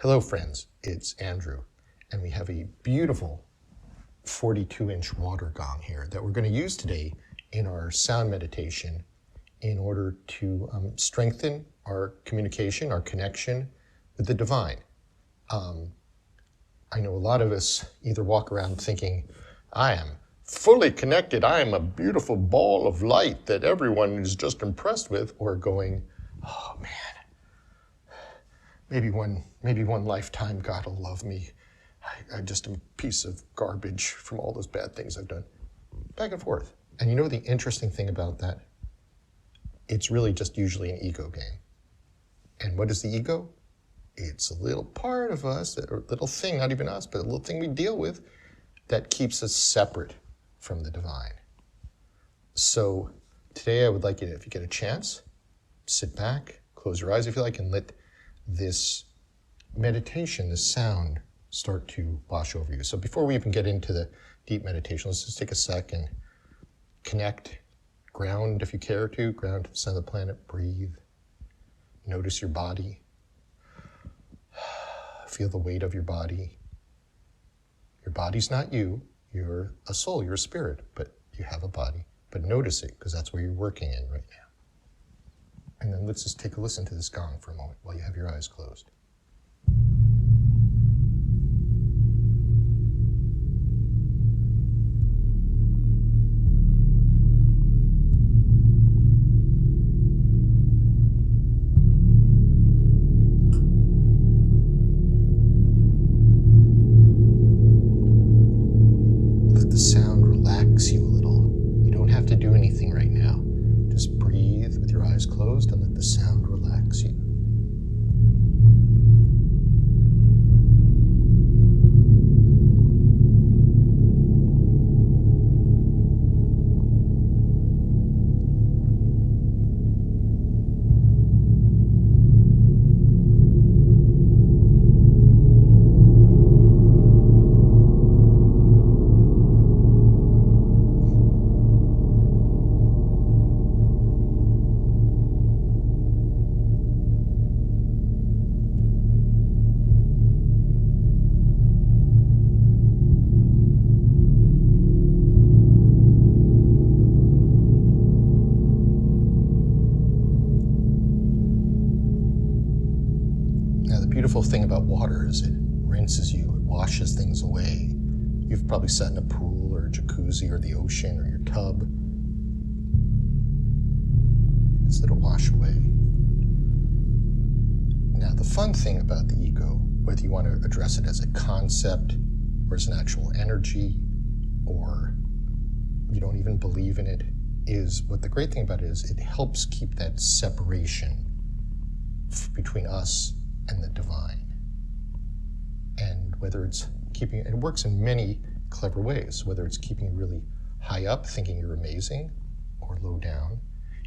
Hello friends, it's Andrew, and we have a beautiful 42-inch water gong here that we're going to use today in our sound meditation in order to strengthen our communication, our connection with the divine. I know a lot of us either walk around thinking, I am fully connected, I am a beautiful ball of light that everyone is just impressed with, or going, oh man, maybe one lifetime God will love me. I'm just a piece of garbage from all those bad things I've done. Back and forth. And you know the interesting thing about that? It's really just usually an ego game. And what is the ego? It's a little part of us, or a little thing, not even us, but a little thing we deal with that keeps us separate from the divine. So today I would like you to, if you get a chance, sit back, close your eyes if you like, and let this meditation, this sound, start to wash over you. So before we even get into the deep meditation, let's just take a sec and connect, ground if you care to, ground to the center of the planet, breathe, notice your body, feel the weight of your body. Your body's not you, you're a soul, you're a spirit, but you have a body. But notice it, because that's where you're working in right now. And then let's just take a listen to this gong for a moment while you have your eyes closed. Let the sound relax you a little. You don't have to do anything right now. Just breathe with your eyes closed and let the sound relax you. Beautiful thing about water is it rinses you, it washes things away. You've probably sat in a pool or a jacuzzi or the ocean or your tub. Just let it wash away. Now the fun thing about the ego, whether you want to address it as a concept or as an actual energy, or you don't even believe in it, is what the great thing about it is it helps keep that separation between us and the divine. And whether it's keeping, it works in many clever ways, whether it's keeping you really high up, thinking you're amazing, or low down,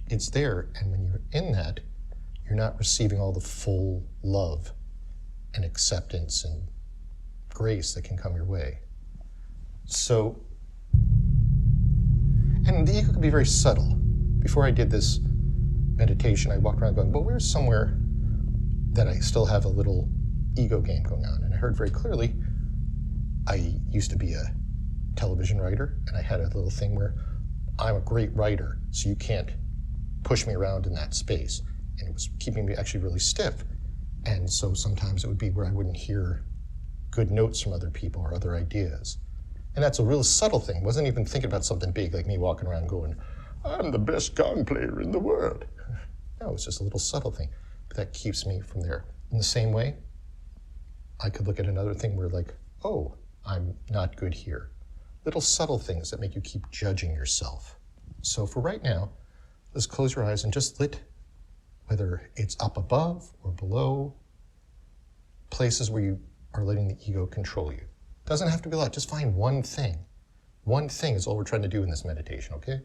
it's there. And when you're in that, you're not receiving all the full love and acceptance and grace that can come your way. So, and the ego can be very subtle. Before I did this meditation, I walked around going, well, where's somewhere that I still have a little ego game going on? And I heard very clearly, I used to be a television writer, and I had a little thing where I'm a great writer, so you can't push me around in that space. And it was keeping me actually really stiff. And so sometimes it would be where I wouldn't hear good notes from other people or other ideas. And that's a real subtle thing. I wasn't even thinking about something big like me walking around going, I'm the best gong player in the world. No, it's just a little subtle thing that keeps me from there. In the same way, I could look at another thing where like, oh, I'm not good here. Little subtle things that make you keep judging yourself. So for right now, let's close your eyes and just let, whether it's up above or below, places where you are letting the ego control you. Doesn't have to be a lot, just find one thing. One thing is all we're trying to do in this meditation, okay?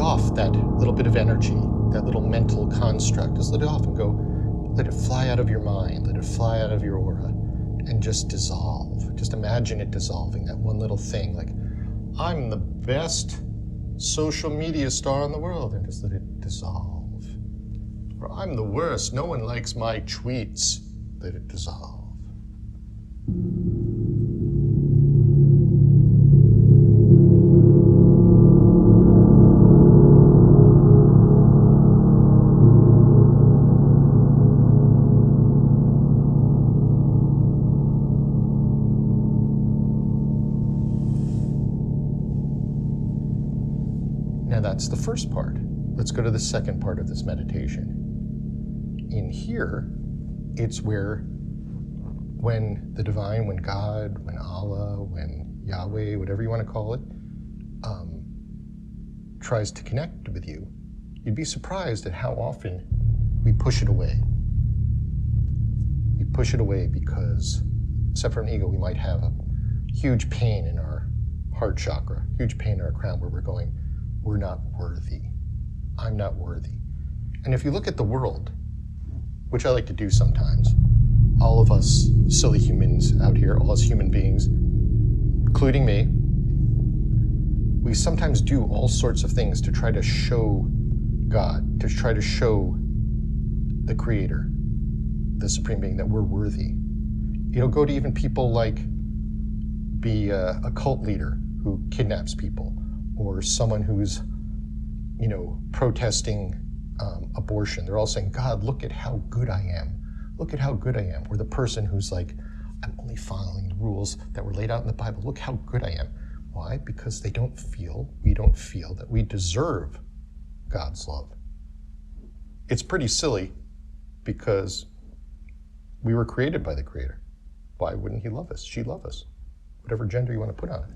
off that little bit of energy, that little mental construct. Just let it off and go, let it fly out of your mind, let it fly out of your aura, and just dissolve. Just imagine it dissolving, that one little thing, like, I'm the best social media star in the world, and just let it dissolve. Or I'm the worst, no one likes my tweets, let it dissolve. Now that's the first part. Let's go to the second part of this meditation. In here, it's where when the divine, when God, when Allah, when Yahweh, whatever you want to call it, tries to connect with you, you'd be surprised at how often we push it away. We push it away because, except for an ego, we might have a huge pain in our heart chakra, huge pain in our crown where we're going, we're not worthy. I'm not worthy. And if you look at the world, which I like to do sometimes, all of us silly humans out here, all us human beings, including me, we sometimes do all sorts of things to try to show God, to try to show the Creator, the Supreme Being, that we're worthy. It'll go to even people like be a cult leader who kidnaps people, or someone who's, protesting abortion. They're all saying, God, look at how good I am. Look at how good I am. Or the person who's like, I'm only following the rules that were laid out in the Bible. Look how good I am. Why? Because we don't feel that we deserve God's love. It's pretty silly because we were created by the Creator. Why wouldn't He love us? She love us. Whatever gender you want to put on it.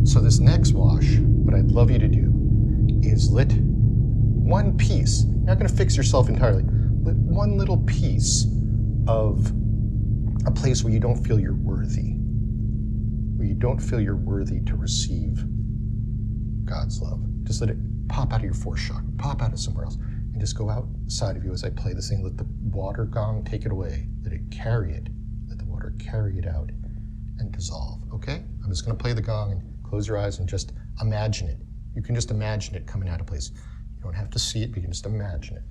So this next wash, what I'd love you to do is lit one piece. You're not going to fix yourself entirely. Lit one little piece of a place where you don't feel you're worthy, where you don't feel you're worthy to receive God's love. Just let it pop out of your fourth chakra, pop out of somewhere else, and just go outside of you as I play this thing. Let the water gong take it away. Let it carry it. Let the water carry it out and dissolve, okay? I'm just going to play the gong and close your eyes and just imagine it. You can just imagine it coming out of place. You don't have to see it, but you can just imagine it.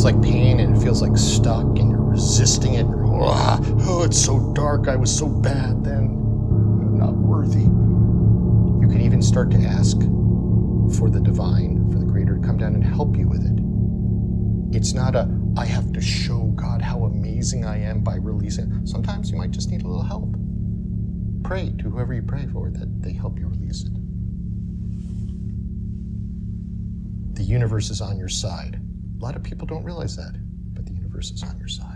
Like pain and it feels like stuck and you're resisting it. Oh, it's so dark. I was so bad then. I'm not worthy. You can even start to ask for the divine, for the Creator to come down and help you with it. It's not I have to show God how amazing I am by releasing. Sometimes you might just need a little help. Pray to whoever you pray for that they help you release it. The universe is on your side. A lot of people don't realize that, but the universe is on your side.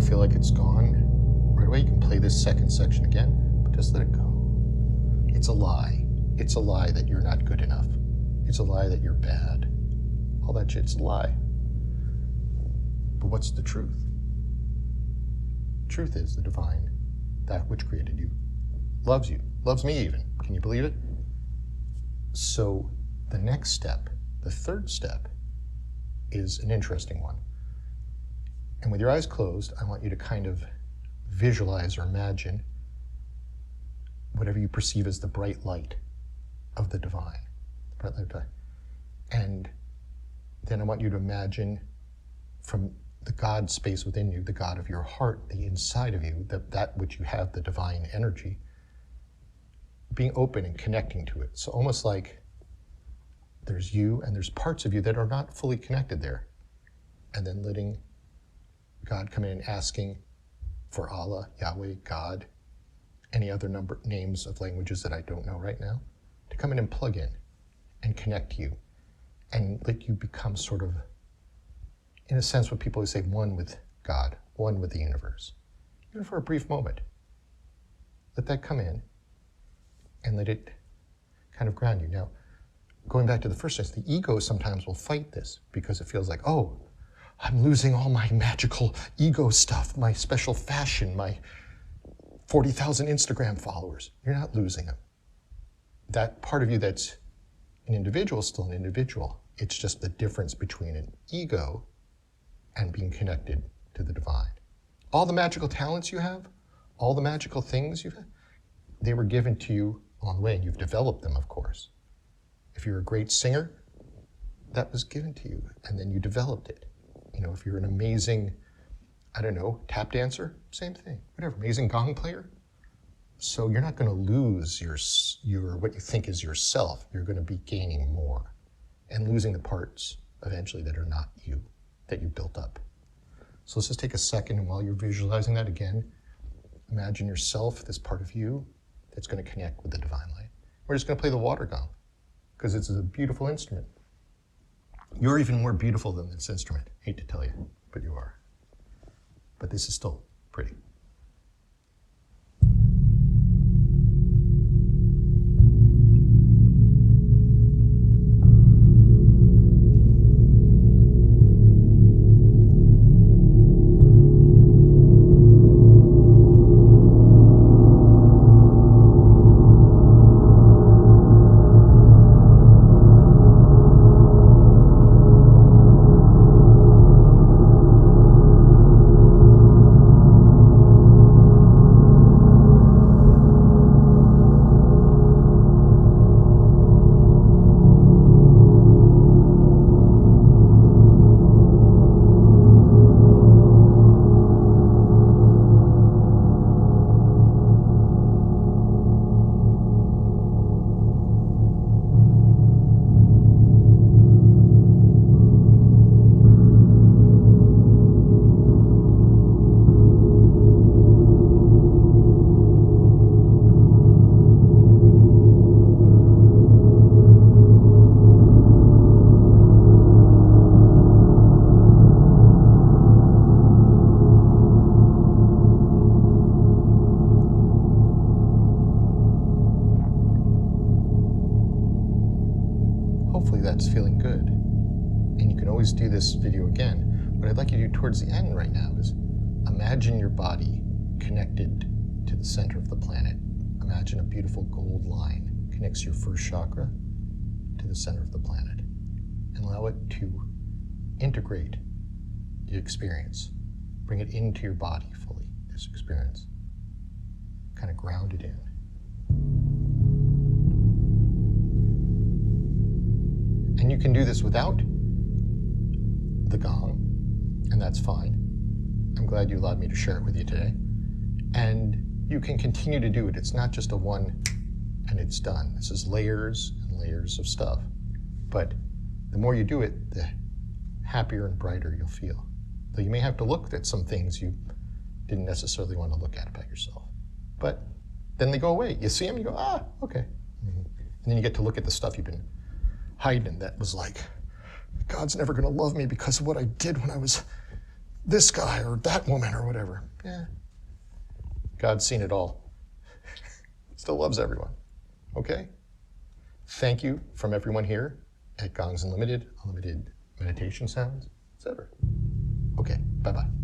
Feel like it's gone right away, you can play this second section again, but just let it go. It's a lie. It's a lie that you're not good enough. It's a lie that you're bad. All that shit's a lie. But what's the truth? Truth is the divine, that which created you, loves you, loves me even. Can you believe it? So the next step, the third step, is an interesting one. And with your eyes closed, I want you to kind of visualize or imagine whatever you perceive as the bright light of the divine. Bright light of divine. And then I want you to imagine from the God space within you, the God of your heart, the inside of you, that which you have, the divine energy, being open and connecting to it. So almost like there's you and there's parts of you that are not fully connected there. And then letting God come in and asking for Allah, Yahweh, God, any other names of languages that I don't know right now, to come in and plug in and connect you and let you become sort of, in a sense, what people always say, one with God, one with the universe. Even for a brief moment. Let that come in and let it kind of ground you. Now, going back to the first sense, the ego sometimes will fight this because it feels like, oh, I'm losing all my magical ego stuff, my special fashion, my 40,000 Instagram followers. You're not losing them. That part of you that's an individual is still an individual. It's just the difference between an ego and being connected to the divine. All the magical talents you have, all the magical things you have, they were given to you along the way, and you've developed them, of course. If you're a great singer, that was given to you, and then you developed it. You know, if you're an amazing, I don't know, tap dancer, same thing, whatever, amazing gong player. So you're not going to lose your what you think is yourself. You're going to be gaining more and losing the parts eventually that are not you, that you built up. So let's just take a second, and while you're visualizing that again, imagine yourself, this part of you that's going to connect with the divine light. We're just going to play the water gong because it's a beautiful instrument. You're even more beautiful than this instrument. Hate to tell you, but you are. But this is still pretty. Hopefully that's feeling good. And you can always do this video again. What I'd like you to do towards the end right now is imagine your body connected to the center of the planet. Imagine a beautiful gold line connects your first chakra to the center of the planet. And allow it to integrate the experience. Bring it into your body fully, this experience. Kind of ground it in. And you can do this without the gong, and that's fine. I'm glad you allowed me to share it with you today. And you can continue to do it. It's not just a one and it's done. This is layers and layers of stuff. But the more you do it, the happier and brighter you'll feel. Though you may have to look at some things you didn't necessarily want to look at about yourself. But then they go away. You see them, you go, ah, okay. And then you get to look at the stuff you've been hiding that was like, God's never going to love me because of what I did when I was this guy or that woman or whatever. Yeah. God's seen it all. Still loves everyone. Okay? Thank you from everyone here at Gongs Unlimited, Unlimited Meditation Sounds, etc. Okay, bye-bye.